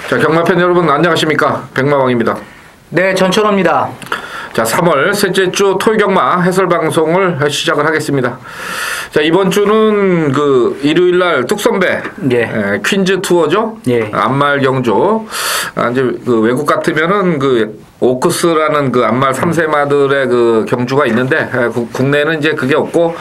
자, 경마팬 여러분 안녕하십니까? 백마왕입니다. 네, 전천호입니다. 자, 3월 셋째 주 토요경마 해설 방송을 시작을 하겠습니다. 자, 이번 주는 그 일요일 날 뚝선배 퀸즈 투어죠. 안말 경주. 이제 그 외국 같으면은 그 오크스라는 그 안말 3세마들의 그 경주가 있는데 국내는 이제 그게 없고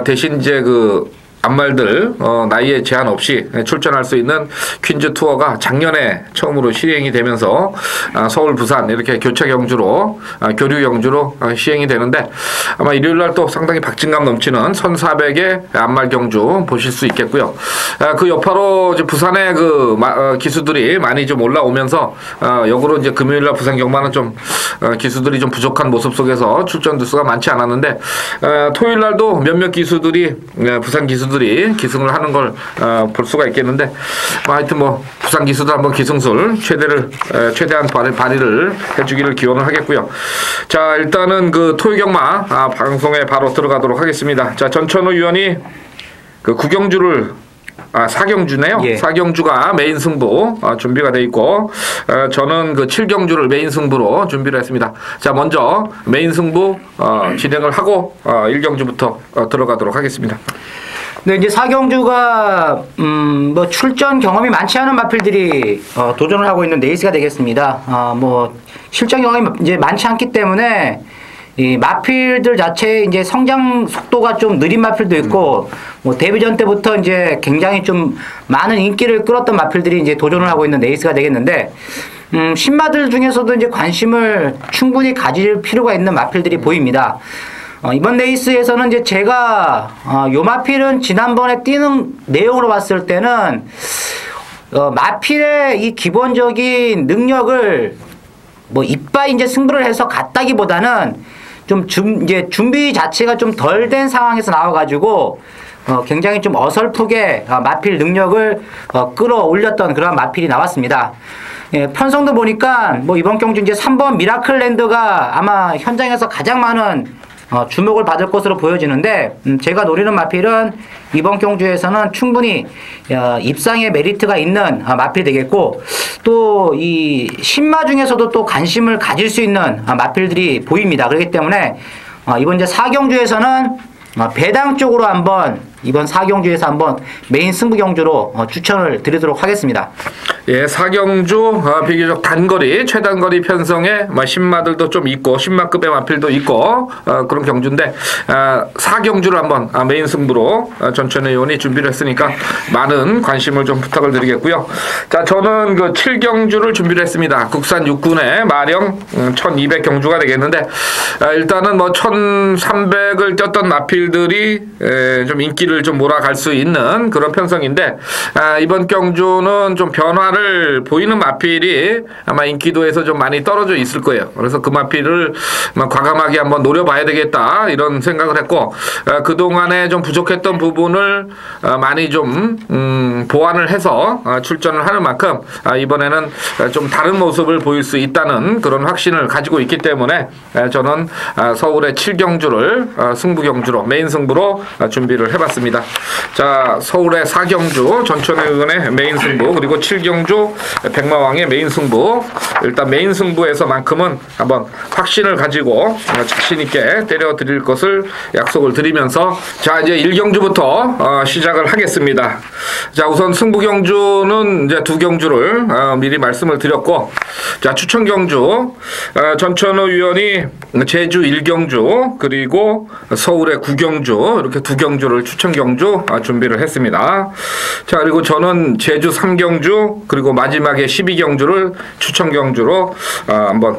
대신 이제 그 안말들 나이에 제한 없이 출전할 수 있는 퀸즈 투어가 작년에 처음으로 시행이 되면서 서울, 부산 이렇게 교차 경주로 교류 경주로 시행이 되는데 아마 일요일 날 또 상당히 박진감 넘치는 1400의 안말 경주 보실 수 있겠고요. 그 여파로 이제 부산의 그 기수들이 많이 좀 올라오면서 역으로 이제 금요일 날 부산 경마는 좀 기수들이 좀 부족한 모습 속에서 출전 두수가 많지 않았는데 토요일 날도 몇몇 기수들이 부산 기수들이 기승을 하는 걸 볼 수가 있겠는데 하여튼 뭐 부산 기수도 한번 기승술 최대한 발휘를 해주기를 기원을 하겠고요. 자, 일단은 그 토요경마 방송에 바로 들어가도록 하겠습니다. 자, 전천후 위원이 그 구경주를 사경주네요. 사경주가 메인 승부 준비가 돼 있고 저는 그 7경주를 메인 승부로 준비를 했습니다. 자, 먼저 메인 승부 진행을 하고 1경주부터 들어가도록 하겠습니다. 네, 이제 사경주가 뭐 출전 경험이 많지 않은 마필들이 도전을 하고 있는 레이스가 되겠습니다. 뭐 실전 경험이 이제 많지 않기 때문에 이 마필들 자체의 이제 성장 속도가 좀 느린 마필도 있고 뭐 데뷔전 때부터 이제 굉장히 좀 많은 인기를 끌었던 마필들이 이제 도전을 하고 있는 레이스가 되겠는데 신마들 중에서도 이제 관심을 충분히 가질 필요가 있는 마필들이 보입니다. 이번 레이스에서는 이제 제가 요 마필은 지난번에 뛰는 내용으로 봤을 때는 마필의 이 기본적인 능력을 뭐 이빠이 이제 승부를 해서 갔다기보다는 좀 이제 준비 자체가 좀 덜 된 상황에서 나와가지고 굉장히 좀 어설프게 마필 능력을 끌어올렸던 그런 마필이 나왔습니다. 예, 편성도 보니까 뭐 이번 경주 이제 3번 미라클랜드가 아마 현장에서 가장 많은 주목을 받을 것으로 보여지는데 제가 노리는 마필은 이번 경주에서는 충분히 입상의 메리트가 있는 마필이 되겠고 또 이 신마 중에서도 또 관심을 가질 수 있는 마필들이 보입니다. 그렇기 때문에 이번 이제 4경주에서는 배당 쪽으로 한번 이번 4경주에서 한번 메인 승부 경주로 추천을 드리도록 하겠습니다. 예, 4경주 비교적 단거리, 최단거리 편성에 신마들도 좀 있고 신마급의 마필도 있고 그런 경주인데 4경주를 한번 메인 승부로 전천의 의원이 준비를 했으니까 많은 관심을 좀 부탁을 드리겠고요. 자, 저는 그 7경주를 준비를 했습니다. 국산 육군의 마령 1200 경주가 되겠는데 일단은 뭐 1300을 뛰었던 마필들이 좀 인기를 좀 몰아갈 수 있는 그런 편성인데 이번 경주는 좀 변화를 보이는 마필이 아마 인기도에서 좀 많이 떨어져 있을 거예요. 그래서 그 마필을 과감하게 한번 노려봐야 되겠다 이런 생각을 했고 그동안에 좀 부족했던 부분을 많이 좀 보완을 해서 출전을 하는 만큼 이번에는 좀 다른 모습을 보일 수 있다는 그런 확신을 가지고 있기 때문에 저는 서울의 7경주를 승부경주로 메인 승부로 준비를 해봤습니다. 자, 서울의 4경주 전천의 의원의 메인 승부 그리고 7경주 백마왕의 메인 승부 일단 메인 승부에서만큼은 한번 확신을 가지고 자신 있게 때려 드릴 것을 약속을 드리면서 자, 이제 1경주부터 시작을 하겠습니다. 자, 우선 승부경주는 이제 2경주를 미리 말씀을 드렸고 자, 추천경주 전천의 의원이 제주 1경주 그리고 서울의 9경주 이렇게 2경주를 추천경주 준비를 했습니다. 자, 그리고 저는 제주 3경주 그리고 마지막에 12경주를 추천경주로 한번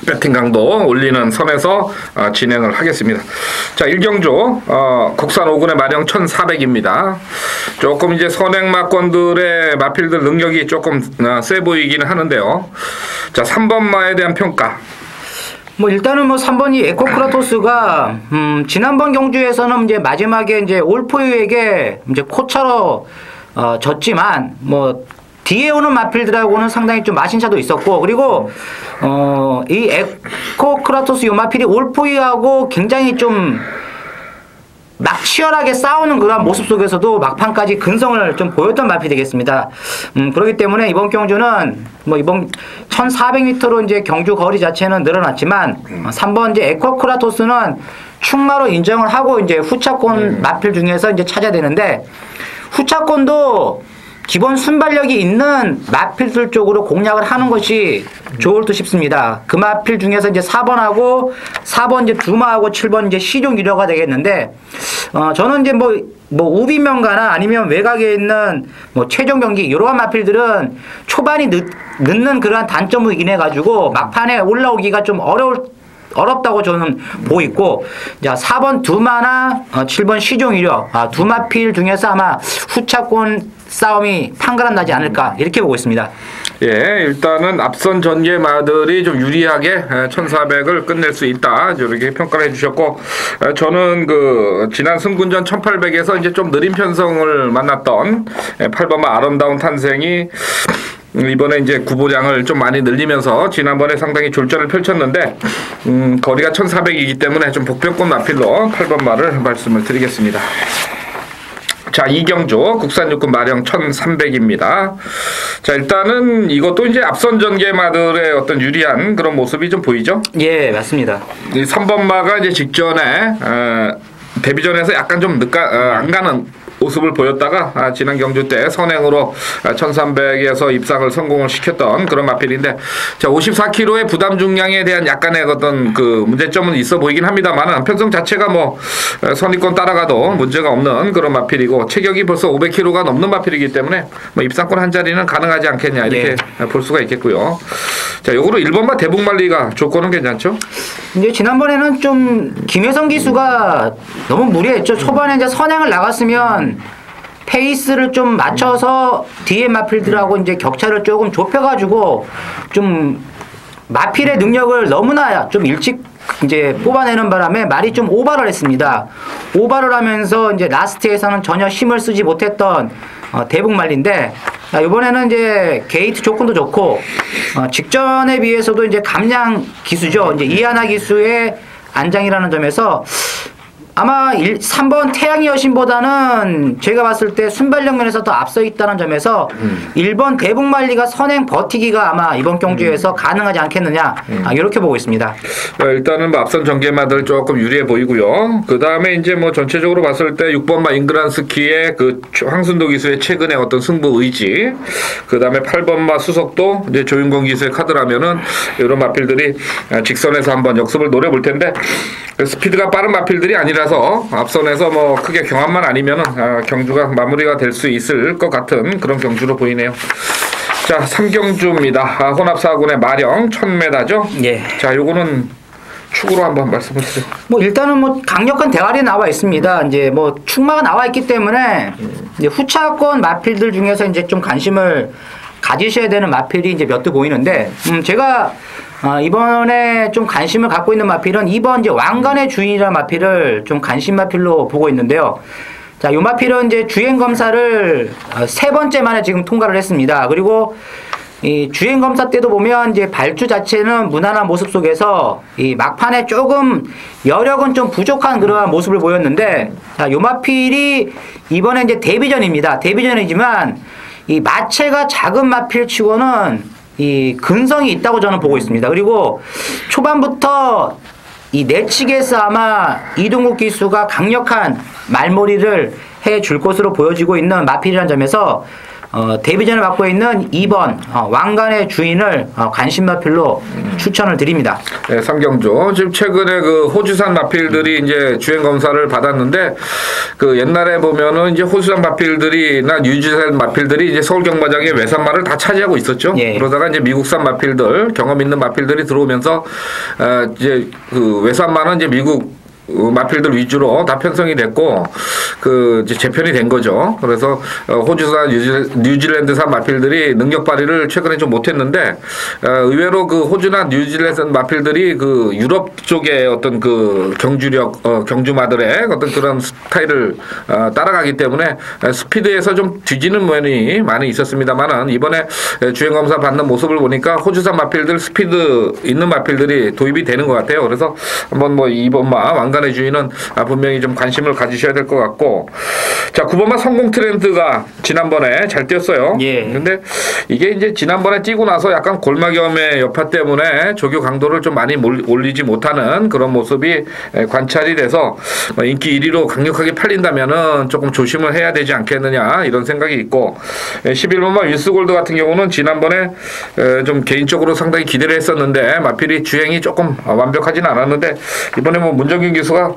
배팅 강도 올리는 선에서 진행을 하겠습니다. 자, 1경주 국산 5군의 마령 1400입니다. 조금 이제 선행마권들의 마필들 능력이 조금 세 보이기는 하는데요. 자, 3번마에 대한 평가. 뭐 일단은 뭐 3번이 에코크라토스가 지난번 경주에서는 이제 마지막에 이제 올포유에게 이제 코차로 졌지만 뭐 뒤에 오는 마필들하고는 상당히 좀 마신차도 있었고 그리고 이 에코크라토스 요 마필이 올포유하고 굉장히 좀 막 치열하게 싸우는 그런 모습 속에서도 막판까지 근성을 좀 보였던 마필이 되겠습니다. 그렇기 때문에 이번 경주는 뭐 이번 1400m로 이제 경주 거리 자체는 늘어났지만 3번 이제 에코크라토스는 충마로 인정을 하고 이제 후차권 마필 중에서 이제 찾아야 되는데 후차권도 기본 순발력이 있는 마필들 쪽으로 공략을 하는 것이 좋을 듯 싶습니다. 그 마필 중에서 이제 4번하고 4번 이제 두마하고 7번 이제 시종 유료가 되겠는데, 저는 이제 뭐 우비명가나 아니면 외곽에 있는 뭐 최종 경기 이러한 마필들은 초반이 늦는 그러한 단점을 인해가지고 막판에 올라오기가 좀 어렵다고 저는 보고 있고, 자, 4번 두마나 7번 시종이려 두 마필 중에서 아마 후차권 싸움이 판가름 나지 않을까 이렇게 보고 있습니다. 예, 일단은 앞선 전개마들이 좀 유리하게 1400을 끝낼 수 있다 이렇게 평가를 해주셨고, 저는 그 지난 승군전 1800에서 이제 좀 느린 편성을 만났던 8번마 아름다운 탄생이 이번에 이제 구보량을 좀 많이 늘리면서 지난번에 상당히 졸전을 펼쳤는데, 거리가 1400이기 때문에 좀 복병권 마필로 8번 말을 말씀을 드리겠습니다. 자, 이경주 국산 육군 마령 1300입니다. 자, 일단은 이것도 이제 앞선 전개마들의 어떤 유리한 그런 모습이 좀 보이죠? 예, 맞습니다. 이 3번마가 이제 직전에 데뷔전에서 약간 좀 안 가는 모습을 보였다가 지난 경주 때 선행으로 1300에서 입상을 성공을 시켰던 그런 마필인데, 자, 54kg의 부담 중량에 대한 약간의 어떤 그 문제점은 있어 보이긴 합니다만 편성 자체가 뭐 선입권 따라가도 문제가 없는 그런 마필이고, 체격이 벌써 500kg가 넘는 마필이기 때문에 뭐 입상권 한 자리는 가능하지 않겠냐 이렇게 볼 수가 있겠고요. 자, 요거로 1번마 대북말리가 조건은 괜찮죠? 이제 지난번에는 좀 김혜성 기수가 너무 무리했죠. 초반에 이제 선행을 나갔으면 페이스를 좀 맞춰서 뒤에 마필들하고 이제 격차를 조금 좁혀가지고 좀 마필의 능력을 너무나 좀 일찍 이제 뽑아내는 바람에 말이 좀 오버를 했습니다. 오버를 하면서 이제 라스트에서는 전혀 힘을 쓰지 못했던 대북말리인데, 이번에는 이제 게이트 조건도 좋고 직전에 비해서도 이제 감량 기수죠. 이제 이하나 기수의 안장이라는 점에서 아마 3번 태양의 여신보다는 제가 봤을 때 순발력 면에서 더 앞서 있다는 점에서 1번 대북말리가 선행 버티기가 아마 이번 경주에서 가능하지 않겠느냐 이렇게 보고 있습니다. 일단은 뭐 앞선 전개마들 조금 유리해 보이고요. 그 다음에 이제 뭐 전체적으로 봤을 때 6번마 잉그란스키의 그 황순도 기수의 최근의 어떤 승부 의지, 그 다음에 8번마 수석도 이제 조윤건 기수의 카드라면은 이런 마필들이 직선에서 한번 역습을 노려볼 텐데, 스피드가 빠른 마필들이 아니라서 앞선에서 뭐 크게 경합만 아니면은 경주가 마무리가 될 수 있을 것 같은 그런 경주로 보이네요. 자, 3경주입니다. 혼합 4군의 마령 1000m죠. 예. 자, 요거는 축으로 한번 말씀을 드세요. 뭐 일단은 뭐 강력한 대활이 나와 있습니다. 이제 뭐 축마가 나와 있기 때문에 이제 후차권 마필들 중에서 이제 좀 관심을 가지셔야 되는 마필이 이제 몇 대 보이는데, 제가 이번에 좀 관심을 갖고 있는 마필은 2번 이제 왕관의 주인이라는 마필을 좀 관심 마필로 보고 있는데요. 자, 요 마필은 이제 주행 검사를 3번째 만에 지금 통과를 했습니다. 그리고 이 주행 검사 때도 보면 이제 발주 자체는 무난한 모습 속에서 이 막판에 조금 여력은 좀 부족한 그러한 모습을 보였는데, 자, 요 마필이 이번에 이제 데뷔전입니다. 데뷔전이지만 이 마체가 작은 마필치고는 이 근성이 있다고 저는 보고 있습니다. 그리고 초반부터 이 내측에서 아마 이동국 기수가 강력한 말머리를 해줄 것으로 보여지고 있는 마필이라는 점에서 데뷔전을 맡고 있는 2번 왕관의 주인을 관심 마필로 추천을 드립니다. 네, 3경주. 지금 최근에 그 호주산 마필들이 이제 주행 검사를 받았는데, 그 옛날에 보면은 이제 호주산 마필들이나 뉴질랜드 마필들이 이제 서울 경마장의 외산마를 다 차지하고 있었죠. 예. 그러다가 이제 미국산 마필들, 경험 있는 마필들이 들어오면서 이제 그 외산마는 이제 미국 마필들 위주로 다 편성이 됐고, 그 이제 재편이 된 거죠. 그래서 호주산 뉴질랜드산 마필들이 능력 발휘를 최근에 좀 못했는데, 의외로 그 호주나 뉴질랜드 마필들이 그 유럽 쪽의 어떤 그 경주력 경주마들의 어떤 그런 스타일을 따라가기 때문에 스피드에서 좀 뒤지는 면이 많이 있었습니다만은, 이번에 주행 검사 받는 모습을 보니까 호주산 마필들 스피드 있는 마필들이 도입이 되는 것 같아요. 그래서 한번 뭐 2번마 왕관 판단의 주인은 분명히 좀 관심을 가지셔야 될 것 같고. 자, 9번마 성공 트렌드가 지난번에 잘 뛰었어요. 예. 근데 이게 이제 지난번에 뛰고 나서 약간 골마겸의 여파 때문에 조교 강도를 좀 많이 올리지 못하는 그런 모습이 관찰이 돼서 인기 1위로 강력하게 팔린다면은 조금 조심을 해야 되지 않겠느냐 이런 생각이 있고, 11번마 윈스골드 같은 경우는 지난번에 좀 개인적으로 상당히 기대를 했었는데 마필이 주행이 조금 완벽하진 않았는데 이번에 뭐 문정균 기수가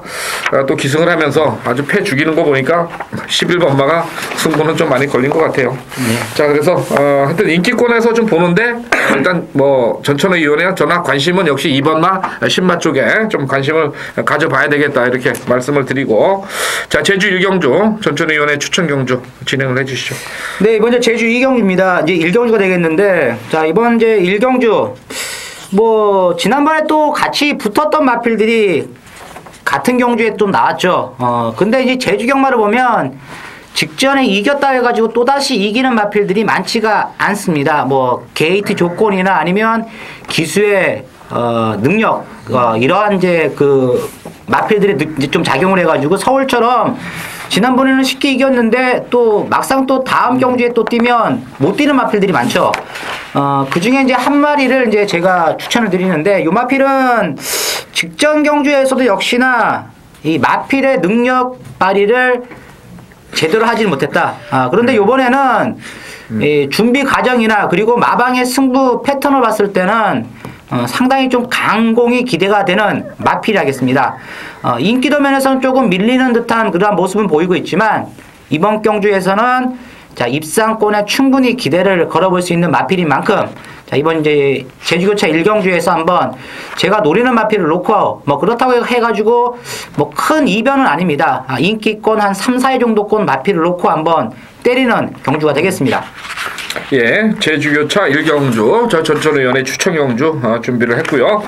또 기승을 하면서 아주 패 죽이는 거 보니까 11번마가 승부는 좀 많이 걸린 것 같아요. 네. 자, 그래서 하여튼 인기권에서 좀 보는데 일단 뭐 전천후 위원회와 전화 관심은 역시 2번마 신마 쪽에 좀 관심을 가져봐야 되겠다 이렇게 말씀을 드리고, 자, 제주 1경주 전천후 위원회 추천 경주 진행을 해주시죠. 네, 이번 이제 제주 2경주입니다. 이제 1경주가 되겠는데, 자, 이번 이제 1경주 뭐 지난번에 또 같이 붙었던 마필들이 같은 경주에 또 나왔죠. 근데 이제 제주 경마를 보면 직전에 이겼다 해가지고 또다시 이기는 마필들이 많지가 않습니다. 뭐 게이트 조건이나 아니면 기수의 능력, 이러한 이제 그 마필들이 이제 좀 작용을 해가지고 서울처럼 지난번에는 쉽게 이겼는데 또 막상 또 다음 경주에 또 뛰면 못 뛰는 마필들이 많죠. 그 중에 이제 한 마리를 이제 제가 추천을 드리는데, 요 마필은 직전 경주에서도 역시나 이 마필의 능력 발휘를 제대로 하지 못했다. 그런데 요번에는 이 준비 과정이나 그리고 마방의 승부 패턴을 봤을 때는 상당히 좀 강공이 기대가 되는 마필이 하겠습니다. 인기도 면에서는 조금 밀리는 듯한 그러한 모습은 보이고 있지만 이번 경주에서는 자, 입상권에 충분히 기대를 걸어볼 수 있는 마필인 만큼, 자, 이번 이제 제주교차 1경주에서 한번 제가 노리는 마필을 놓고 뭐 그렇다고 해가지고 뭐 큰 이변은 아닙니다. 인기권 한 3, 4위 정도권 마필을 놓고 한번 때리는 경주가 되겠습니다. 예, 제주교차 1경주, 저 전천후위원회 추천 경주 준비를 했고요.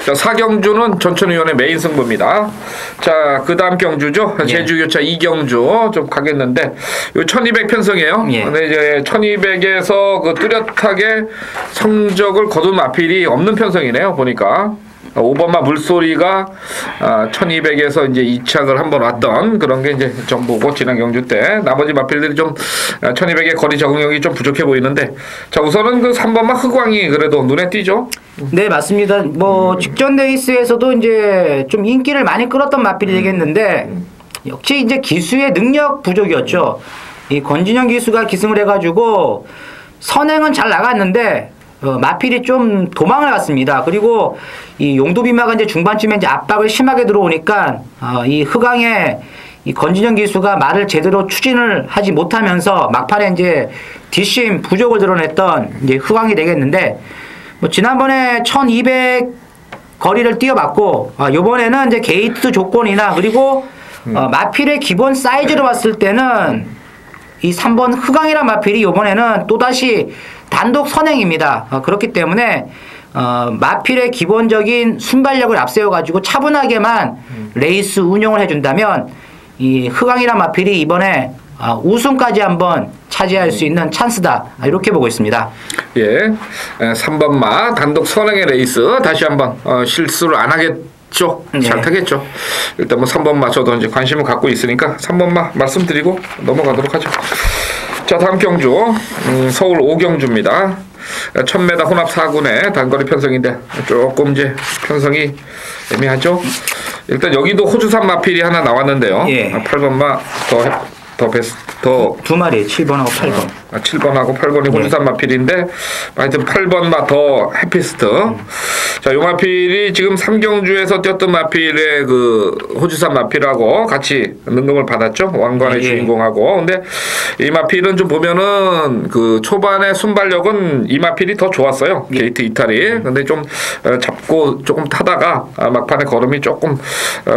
자, 4경주는 전천후위원회 메인 승부입니다. 자, 그 다음 경주죠. 예. 제주교차 2경주 좀 가겠는데, 요 1200 편성이에요. 예. 근데 이제 1200에서 그 뚜렷하게 성적을 거둔 마필이 없는 편성이네요, 보니까. 5번마 물소리가 1200에서 이제 이착을 한번 왔던 그런 게 이제 전부고, 지난 경주 때 나머지 마필들이 좀 1200의 거리 적응력이 좀 부족해 보이는데, 자, 우선은 그 3번마 흑광이 그래도 눈에 띄죠. 네, 맞습니다. 뭐 직전 레이스에서도 이제 좀 인기를 많이 끌었던 마필이 되겠는데, 역시 이제 기수의 능력 부족이었죠. 이 권진영 기수가 기승을 해가지고 선행은 잘 나갔는데 마필이 좀 도망을 갔습니다. 그리고 이 용도비마가 이제 중반쯤에 이제 압박을 심하게 들어오니까 이 흑왕의 이 권진영 기수가 말을 제대로 추진을 하지 못하면서 막판에 이제 뒷심 부족을 드러냈던 이제 흑왕이 되겠는데, 뭐 지난번에 1200 거리를 뛰어봤고, 요번에는 이제 게이트 조건이나 그리고 마필의 기본 사이즈로 봤을 때는 이 3번 흑왕이란 마필이 요번에는 또다시 단독 선행입니다. 그렇기 때문에 마필의 기본적인 순발력을 앞세워가지고 차분하게만 레이스 운영을 해준다면 이 흑왕이란 마필이 이번에 우승까지 한번 차지할 수 있는 찬스다, 이렇게 보고 있습니다. 예, 3번마 단독 선행의 레이스 다시 한번 실수를 안 하겠죠. 잘 네. 타겠죠. 일단 뭐 3번마 저도 이제 관심을 갖고 있으니까 3번마 말씀드리고 넘어가도록 하죠. 자, 다음 경주 서울 5경주입니다. 1000m 혼합 4군의 단거리 편성인데 조금 이제 편성이 애매하죠. 일단 여기도 호주산 마필이 하나 나왔는데요. 예. 8번마 더 베스트 더 두 마리, 7번하고 8번. 7번하고 8번이 호주산 마필인데 하여튼 8번마 더 해피스트. 자, 요 마필이 지금 3경주에서 뛰었던 마필의 그 호주산 마필하고 같이 능금을 받았죠. 왕관의 예. 주인공하고. 근데 이 마필은 좀 보면은 그 초반에 순발력은 이 마필이 더 좋았어요. 게이트 이탈이. 근데 좀 잡고 조금 타다가 막판에 걸음이 조금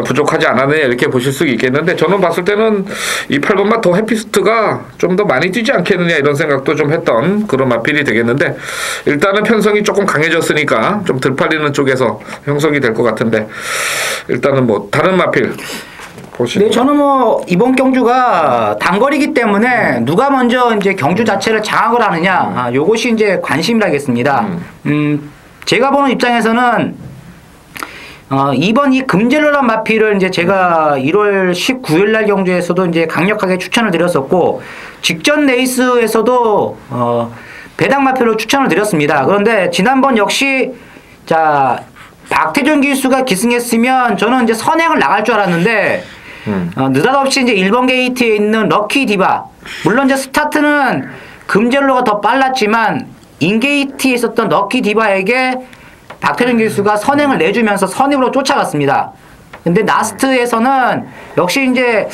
부족하지 않았느냐 이렇게 보실 수 있겠는데, 저는 봤을 때는 이 8번마 더 해피스트가 좀 더 많이 뛰지 않겠느냐 이런 생각도 좀 했던 그런 마필이 되겠는데, 일단은 편성이 조금 강해졌으니까 좀 덜 팔리는 쪽에서 형성이 될 것 같은데, 일단은 뭐 다른 마필 보시죠. 네, 저는 뭐 이번 경주가 단거리이기 때문에 누가 먼저 이제 경주 자체를 장악을 하느냐, 요것이 이제 관심이라겠습니다. 제가 보는 입장에서는 이번 이 금젤로란 마필을 이제 제가 1월 19일 날 경주에서도 이제 강력하게 추천을 드렸었고, 직전 레이스에서도, 배당 마필로 추천을 드렸습니다. 그런데 지난번 역시, 자, 박태준 기수가 기승했으면 저는 이제 선행을 나갈 줄 알았는데, 느닷없이 이제 1번 게이트에 있는 럭키 디바. 물론 이제 스타트는 금젤로가 더 빨랐지만, 인게이트에 있었던 럭키 디바에게 박태준 기수가 선행을 내주면서 선입으로 쫓아갔습니다. 근데 라스트에서는 역시 이제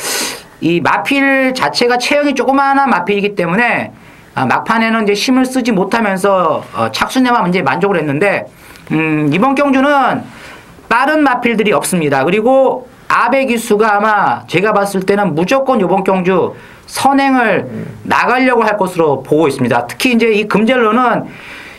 이 마필 자체가 체형이 조그마한 마필이기 때문에 막판에는 이제 힘을 쓰지 못하면서 착순에만 이제 만족을 했는데, 이번 경주는 빠른 마필들이 없습니다. 그리고 아베 기수가 아마 제가 봤을 때는 무조건 이번 경주 선행을 나가려고 할 것으로 보고 있습니다. 특히 이제 이 금젤로는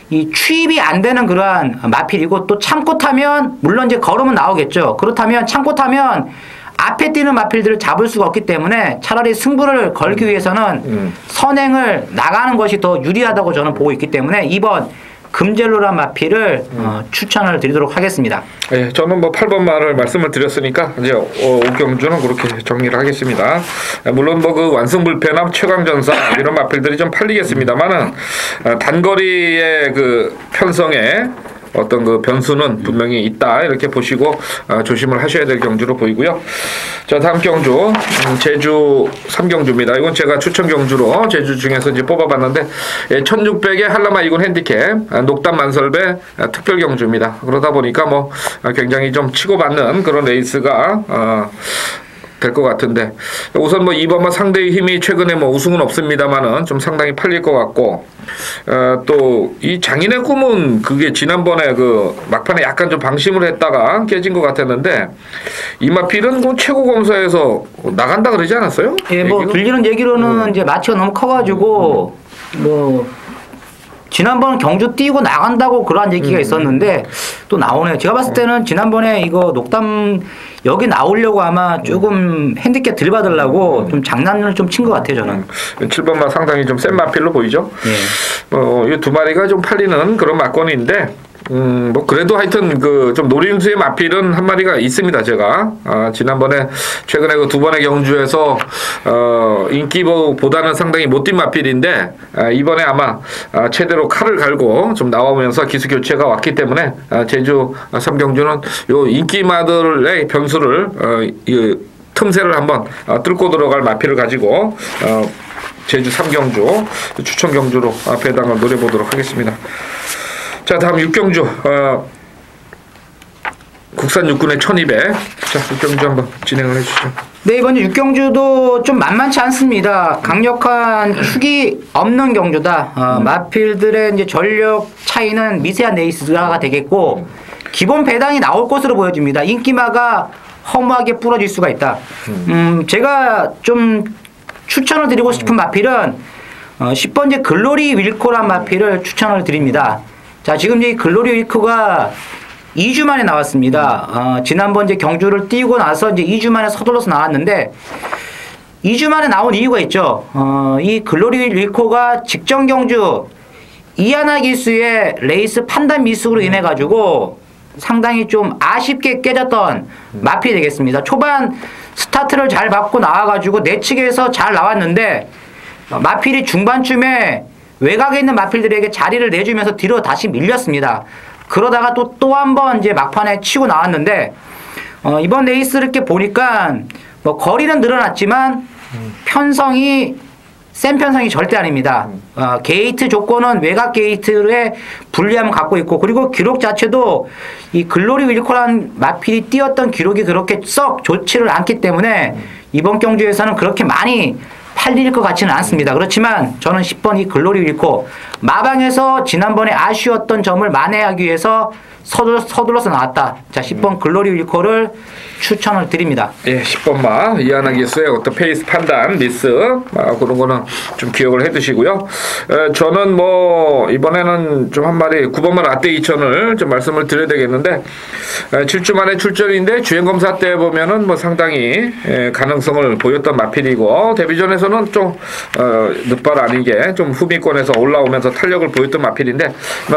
이 추입이 안 되는 그러한 마필이고, 또 참고 타면 물론 이제 걸으면 나오겠죠. 그렇다면 참고 타면 앞에 뛰는 마필들을 잡을 수가 없기 때문에 차라리 승부를 걸기 위해서는 선행을 나가는 것이 더 유리하다고 저는 보고 있기 때문에 이번 금젤로란 마필을 추천을 드리도록 하겠습니다. 예, 저는 뭐 8번 말을 말씀을 드렸으니까 이제 오경주는 그렇게 정리를 하겠습니다. 물론 뭐 그 완승불패나 최강전사 이런 마필들이 좀 팔리겠습니다만은 단거리의 그 편성에 어떤 그 변수는 분명히 있다 이렇게 보시고 조심을 하셔야 될 경주로 보이고요. 자, 다음 경주 제주 3경주입니다. 이건 제가 추천 경주로 제주 중에서 이제 뽑아봤는데 1600의 한라마 2군 핸디캡 녹담 만설배 특별 경주입니다. 그러다 보니까 뭐 굉장히 좀 치고받는 그런 레이스가 될 것 같은데, 우선 뭐 2번만 상대의 힘이 최근에 뭐 우승은 없습니다만은 좀 상당히 팔릴 것 같고, 또 이 장인의 꿈은 그게 지난번에 그 막판에 약간 좀 방심을 했다가 깨진 것 같았는데, 이마필은 그 최고 검사에서 나간다 그러지 않았어요? 예, 뭐 얘기가? 들리는 얘기로는 이제 마치가 너무 커가지고 뭐 지난번 경주 뛰고 나간다고 그러한 얘기가 있었는데 또 나오네요. 제가 봤을 때는 지난번에 이거 녹담 여기 나오려고 아마 조금 핸디캡 들받으려고 좀 장난을 좀 친 것 같아요, 저는. 7번마 상당히 좀 센 마필로 보이죠? 예. 이 두 마리가 좀 팔리는 그런 마건인데, 뭐 그래도 하여튼 그 좀 노림수의 마필은 한 마리가 있습니다. 제가 지난번에 최근에 그 두 번의 경주에서 인기보다는 상당히 못뛴 마필인데, 이번에 아마 최대로 칼을 갈고 좀 나오면서 기수 교체가 왔기 때문에 제주 3경주는 요 인기마들의 변수를 이 틈새를 한번 뚫고 들어갈 마필을 가지고 제주 3경주 추천 경주로 배당을 노려보도록 하겠습니다. 자, 다음 6경주 국산 육군의 1200. 자, 6경주 한번 진행을 해주시죠. 네, 이번 6경주도 좀 만만치 않습니다. 강력한 축이 없는 경주다. 마필들의 이제 전력 차이는 미세한 레이스가 되겠고, 기본 배당이 나올 것으로 보여집니다. 인기마가 허무하게 부러질 수가 있다. 제가 좀 추천을 드리고 싶은 마필은 10번째 글로리 윌코란 마필을 추천을 드립니다. 자, 지금 이 글로리 윌코가 2주 만에 나왔습니다. 지난번 이제 경주를 뛰고 나서 이제 2주 만에 서둘러서 나왔는데, 2주 만에 나온 이유가 있죠. 이 글로리 윌코가 직전 경주 이하나 기수의 레이스 판단 미스로 인해 가지고 상당히 좀 아쉽게 깨졌던 마필이 되겠습니다. 초반 스타트를 잘 받고 나와가지고 내측에서 잘 나왔는데, 마필이 중반쯤에 외곽에 있는 마필들에게 자리를 내주면서 뒤로 다시 밀렸습니다. 그러다가 또 한 번 이제 막판에 치고 나왔는데, 이번 레이스를 이렇게 보니까 뭐 거리는 늘어났지만 센 편성이 절대 아닙니다. 게이트 조건은 외곽 게이트의 불리함을 갖고 있고, 그리고 기록 자체도 이 글로리 윌코란 마필이 뛰었던 기록이 그렇게 썩 좋지를 않기 때문에 이번 경주에서는 그렇게 많이 팔릴 것 같지는 않습니다. 그렇지만 저는 10번 이 글로리 윌코 마방에서 지난번에 아쉬웠던 점을 만회하기 위해서 서둘러서 나왔다. 자, 10번 글로리 윌코를 추천을 드립니다. 예, 10번마 이하나 기수의 어떤 페이스 판단 미스 그런 거는 좀 기억을 해두시고요. 저는 뭐 이번에는 좀 한 마리 9번마 라떼 2000을 좀 말씀을 드려야 되겠는데, 7주 만에 출전인데 주행 검사 때 보면은 뭐 상당히 가능성을 보였던 마필이고, 데뷔전에서는 좀 늦발 아니게 좀 후미권에서 올라오면서 탄력을 보였던 마필인데,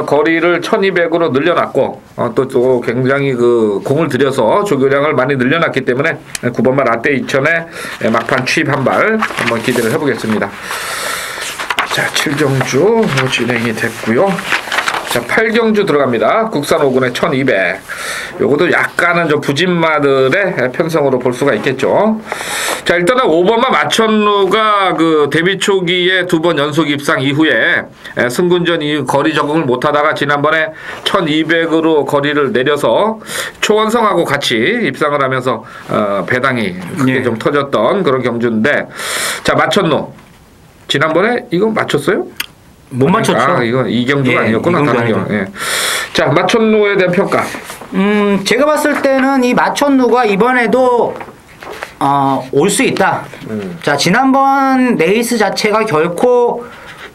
거리를 1200으로 늘려놨고, 또 또 굉장히 그 공을 들여서 조교량을 많이 늘려놨기 때문에 9번마 라떼 이천에 막판 취입 한 발 한번 기대를 해보겠습니다. 자, 7경주 진행이 됐고요. 자, 8경주 들어갑니다. 국산 5군의 1200. 요것도 약간은 좀 부진마들의 편성으로 볼 수가 있겠죠. 자, 일단은 5번마 마천루가 그 데뷔 초기에 2번 연속 입상 이후에 승군전 이후 거리 적응을 못하다가 지난번에 1200으로 거리를 내려서 초원성하고 같이 입상을 하면서 배당이 크게 좀 터졌던 그런 경주인데, 자, 마천루 지난번에 이거 맞췄어요? 못 맞췄죠. 아, 이건 이경주가 아니었구나. 다른 경. 예. 자, 마천루에 대한 평가. 제가 봤을 때는 이 마천루가 이번에도 올 수 있다. 자, 지난번 레이스 자체가 결코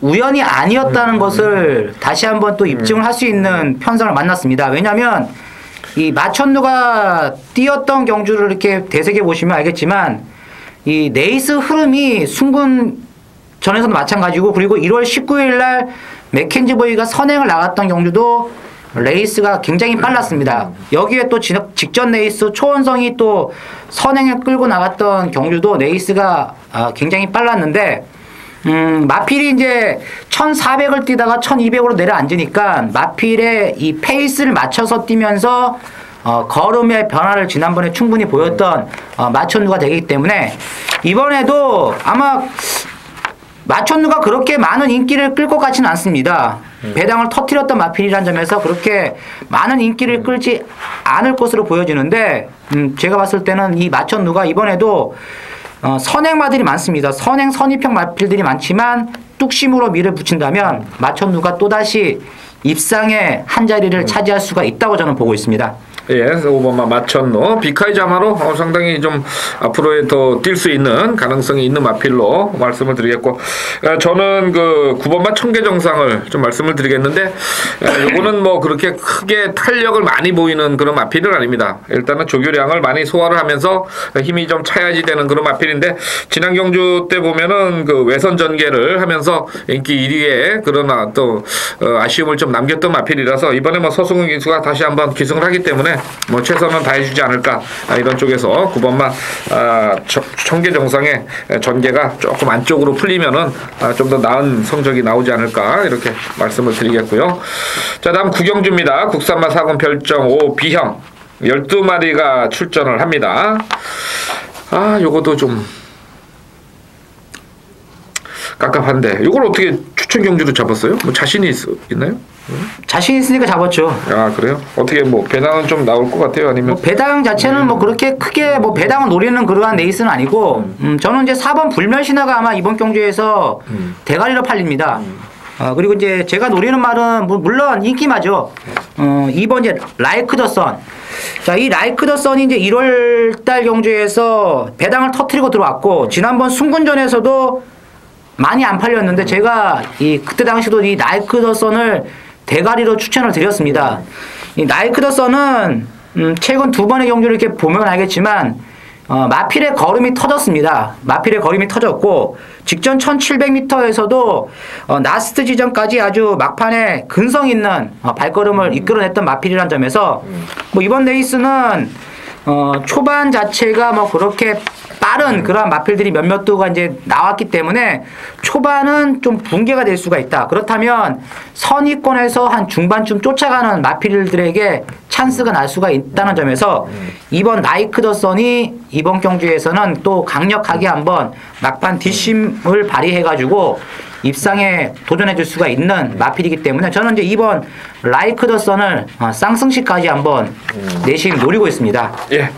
우연이 아니었다는 것을 다시 한번 또 입증을 할 수 있는 편성을 만났습니다. 왜냐하면 이 마천루가 뛰었던 경주를 이렇게 되새겨 보시면 알겠지만 이 레이스 흐름이 순군 전에서도 마찬가지고, 그리고 1월 19일 날 맥켄지보이가 선행을 나갔던 경주도 레이스가 굉장히 빨랐습니다. 여기에 또 직전 레이스 초원성이 또 선행을 끌고 나갔던 경주도 레이스가 굉장히 빨랐는데, 마필이 이제 1400을 뛰다가 1200으로 내려앉으니까 마필의 이 페이스를 맞춰서 뛰면서 걸음의 변화를 지난번에 충분히 보였던 마천루가 되기 때문에 이번에도 아마 마천루가 그렇게 많은 인기를 끌 것 같지는 않습니다. 배당을 터뜨렸던 마필이라는 점에서 그렇게 많은 인기를 끌지 않을 것으로 보여지는데, 제가 봤을 때는 이 마천루가 이번에도 선행마들이 많습니다. 선입형 마필들이 많지만 뚝심으로 밀을 붙인다면 마천루가 또다시 입상의 한 자리를 차지할 수가 있다고 저는 보고 있습니다. 예, 5번마 마천루 비카이자마로 상당히 좀 앞으로에 더 뛸 수 있는 가능성이 있는 마필로 말씀을 드리겠고, 저는 그 9번마 청계정상을 좀 말씀을 드리겠는데, 요거는 뭐 그렇게 크게 탄력을 많이 보이는 그런 마필은 아닙니다. 일단은 조교량을 많이 소화를 하면서 힘이 좀 차야지 되는 그런 마필인데, 지난 경주 때 보면은 그 외선 전개를 하면서 인기 1위에 그러나 또 아쉬움을 좀 남겼던 마필이라서 이번에 뭐 서승훈 기수가 다시 한번 기승을 하기 때문에 뭐 최선을 다해주지 않을까, 이런 쪽에서 9번마 청계정상의 전개가 조금 안쪽으로 풀리면은 좀 더 나은 성적이 나오지 않을까, 이렇게 말씀을 드리겠고요. 자, 다음 구경주입니다. 국산마 4군 별정 5 B형 12마리가 출전을 합니다. 요것도 좀 깝깝한데, 이걸 어떻게 추천 경주로 잡았어요? 뭐 자신이 있나요? 자신 있으니까 잡았죠. 그래요? 어떻게 뭐 배당은 좀 나올 것 같아요? 아니면 배당 자체는 뭐 그렇게 크게 뭐 배당을 노리는 그러한 레이스는 아니고, 저는 이제 4번 불멸신화가 아마 이번 경주에서 대가리로 팔립니다. 그리고 이제 제가 노리는 말은 물론 인기마죠. 2번 이제 라이크 더 선. 자, 이 라이크 더 선이 이제 1월 달 경주에서 배당을 터뜨리고 들어왔고, 지난번 순군전에서도 많이 안 팔렸는데 제가 그때 당시도 이 라이크 더 선을 대가리로 추천을 드렸습니다. 이 라이크 더 선은 최근 2번의 경주를 이렇게 보면 알겠지만 마필의 걸음이 터졌습니다. 마필의 걸음이 터졌고, 직전 1700m에서도 나스트 지점까지 아주 막판에 근성 있는 발걸음을 이끌어냈던 마필이라는 점에서 뭐 이번 레이스는 초반 자체가 뭐 그렇게 빠른 그러한 마필들이 몇몇 도가 이제 나왔기 때문에 초반은 좀 붕괴가 될 수가 있다. 그렇다면 선위권에서 한 중반쯤 쫓아가는 마필들에게 찬스가 날 수가 있다는 점에서 이번 라이크 더 선이 이번 경주에서는 또 강력하게 한번 막판 뒷심을 발휘해가지고 입상에 도전해 줄 수가 있는 마필이기 때문에 저는 이제 이번 라이크 더 선을 쌍승시까지 한번 내심 노리고 있습니다. 예.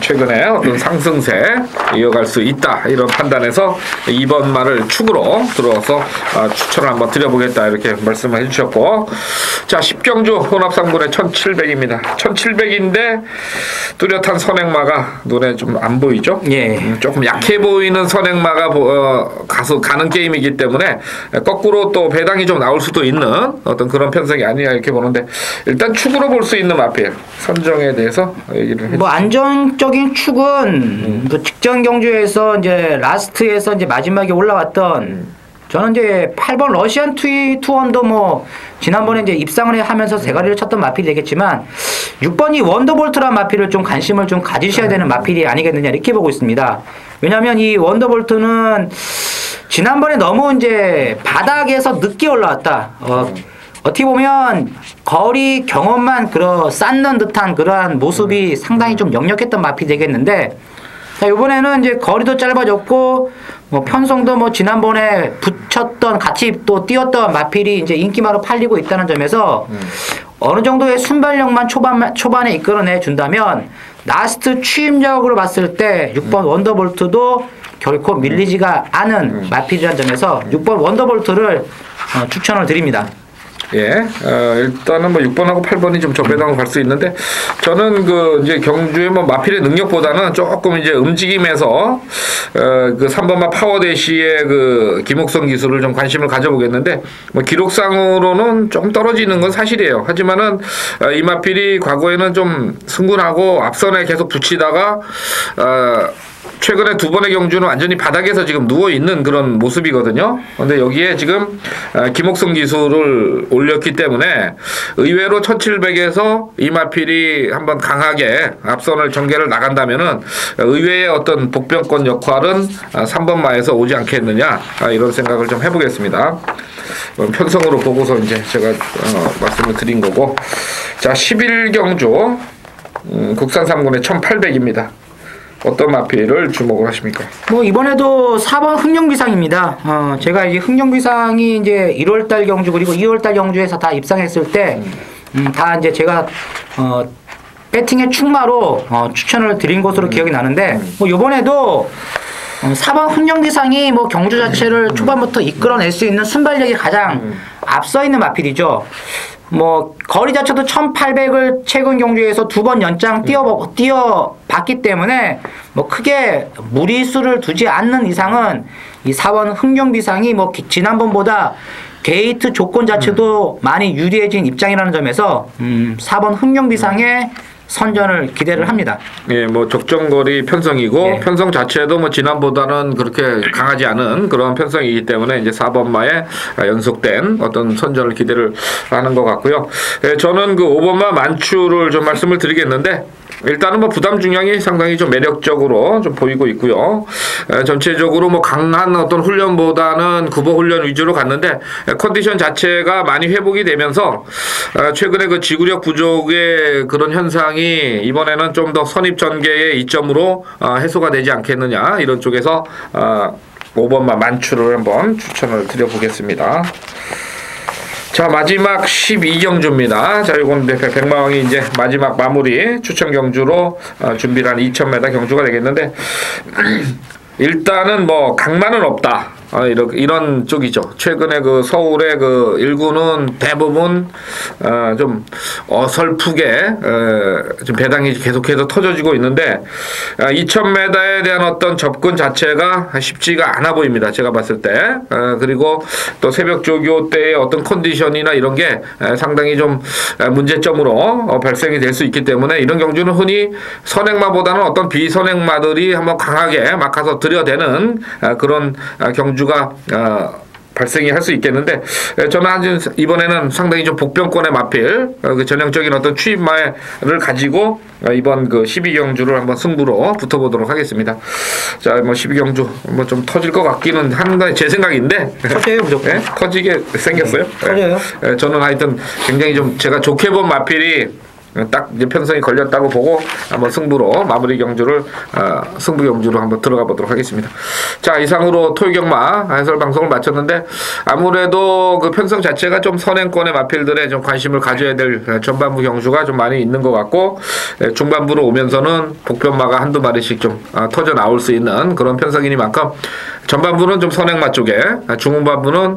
최근에 어떤 상승세 이어갈 수 있다, 이런 판단에서 2번 말을 축으로 들어서 추천을 한번 드려보겠다, 이렇게 말씀을 해주셨고, 자, 10경주 혼합상군의 1700입니다. 1700인데 뚜렷한 선행마가 눈에 좀 안 보이죠? 예. 조금 약해 보이는 선행마가 가는 게임이기 때문에 거꾸로 또 배당이 좀 나올 수도 있는 어떤 그런 편성이 아니냐, 이렇게 보는데, 일단 축으로 볼 수 있는 마필 선정에 대해서 얘기를 해주세요. 뭐 안정적인 축은 그 직전 경주에서 이제 라스트에서 이제 마지막에 올라왔던 저는 이제 8번 러시안 투원도 뭐 지난번에 이제 입상을 하면서 대가리를 쳤던 마필이 되겠지만 6번이 원더볼트란 마필을 좀 관심을 좀 가지셔야 되는 마필이 아니겠느냐 이렇게 보고 있습니다. 왜냐하면 이 원더볼트는 지난번에 너무 이제 바닥에서 늦게 올라왔다. 어떻게 보면 거리 경험만 쌓는 듯한 그러한 모습이 상당히 좀 역력했던 마필이 되겠는데, 자, 이번에는 이제 거리도 짧아졌고, 뭐 편성도 뭐 지난번에 붙였던 같이 또 뛰었던 마필이 이제 인기마로 팔리고 있다는 점에서 어느 정도의 순발력만 초반에 이끌어내 준다면 라스트 취임작으로 봤을 때 6번 원더볼트도 결코 밀리지가 않은 마필이라는 점에서 6번 원더볼트를 추천을 드립니다. 예, 일단은 뭐 6번하고 8번이 좀 저배당으로 갈 수 있는데, 저는 그 이제 경주의 뭐 마필의 능력보다는 조금 이제 움직임에서 그 3번마 파워대시의 그 김옥성 기술을 좀 관심을 가져보겠는데, 뭐 기록상으로는 좀 떨어지는 건 사실이에요. 하지만은 이 마필이 과거에는 좀 승분하고 앞선에 계속 붙이다가 최근에 두 번의 경주는 완전히 바닥에서 지금 누워있는 그런 모습이거든요. 근데 여기에 지금 김옥성 기술을 올렸기 때문에 의외로 1700에서 이마필이 한번 강하게 앞선을 전개를 나간다면은 의외의 어떤 복병권 역할은 3번마에서 오지 않겠느냐, 이런 생각을 좀 해보겠습니다. 편성으로 보고서 이제 제가 말씀을 드린 거고. 자, 11경주 국산 3군의 1800입니다. 어떤 마필을 주목을 하십니까? 뭐 이번에도 4번 흥룡비상입니다. 제가 이제 흥룡비상이 이제 1월달 경주 그리고 2월달 경주에서 다 입상했을 때 다 이제 제가 배팅의 충마로 추천을 드린 것으로 기억이 나는데, 뭐 이번에도 4번 흥룡비상이 뭐 경주 자체를 초반부터 이끌어낼 수 있는 순발력이 가장 앞서 있는 마필이죠. 뭐 거리 자체도 1800을 최근 경주에서 두 번 연장 뛰어봤기 때문에 뭐 크게 무리수를 두지 않는 이상은 이 4번 흥룡비상이 뭐 지난번보다 게이트 조건 자체도 많이 유리해진 입장이라는 점에서 4번 흥룡비상의 선전을 기대를 합니다. 예, 뭐 적정거리 편성이고, 예, 편성 자체도 뭐 지난보다는 그렇게 강하지 않은 그런 편성이기 때문에 이제 4번마에 연속된 어떤 선전을 기대를 하는 것 같고요. 예, 저는 그 5번마 만추를 좀 말씀을 드리겠는데, 일단은 뭐 부담 중량이 상당히 좀 매력적으로 좀 보이고 있고요. 전체적으로 뭐 강한 어떤 훈련보다는 구보 훈련 위주로 갔는데, 컨디션 자체가 많이 회복이 되면서 최근에 그 지구력 부족의 그런 현상이 이번에는 좀 더 선입 전개의 이점으로 해소가 되지 않겠느냐, 이런 쪽에서 5번마 만추를 한번 추천을 드려보겠습니다. 자, 마지막 12경주입니다. 자, 이건 백마왕이 이제 마지막 마무리 추천 경주로 준비를 한 2000m 경주가 되겠는데, 일단은 뭐 강만은 없다, 이런 쪽이죠. 최근에 그 서울의 그 일구는 대부분 좀 어설프게 좀 배당이 계속해서 터져지고 있는데, 2000m에 대한 어떤 접근 자체가 쉽지가 않아 보입니다, 제가 봤을 때. 그리고 또 새벽 조교 때의 어떤 컨디션이나 이런 게 상당히 좀 문제점으로 발생이 될 수 있기 때문에, 이런 경주는 흔히 선행마보다는 어떤 비선행마들이 한번 강하게 막아서 들여대는 그런 경주가 발생이 할 수 있겠는데, 저는 이번에는 상당히 좀 복병권의 마필, 그 전형적인 어떤 추임마를 가지고 이번 그 12경주를 한번 승부로 붙어보도록 하겠습니다. 자, 뭐 12경주 뭐 좀 터질 것 같기는 한데, 제 생각인데. 터져요, 무조건. 네? 터지게 생겼어요. 터져요. 네, 저는 하여튼 굉장히 좀 제가 좋게 본 마필이 딱 이제 편성이 걸렸다고 보고 한번 승부로 마무리 경주를 승부 경주로 한번 들어가 보도록 하겠습니다. 자, 이상으로 토요경마 해설 방송을 마쳤는데, 아무래도 그 편성 자체가 좀 선행권의 마필들에 좀 관심을 가져야 될 전반부 경주가 좀 많이 있는 것 같고, 중반부로 오면서는 복편마가 한두 마리씩 좀 터져 나올 수 있는 그런 편성이니만큼 전반부는 좀 선행마 쪽에, 중후반부는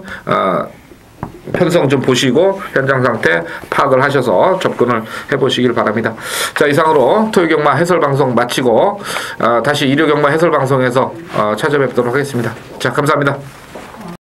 편성 좀 보시고 현장 상태 파악을 하셔서 접근을 해보시길 바랍니다. 자, 이상으로 토요경마 해설방송 마치고 다시 일요경마 해설방송에서 찾아뵙도록 하겠습니다. 자, 감사합니다.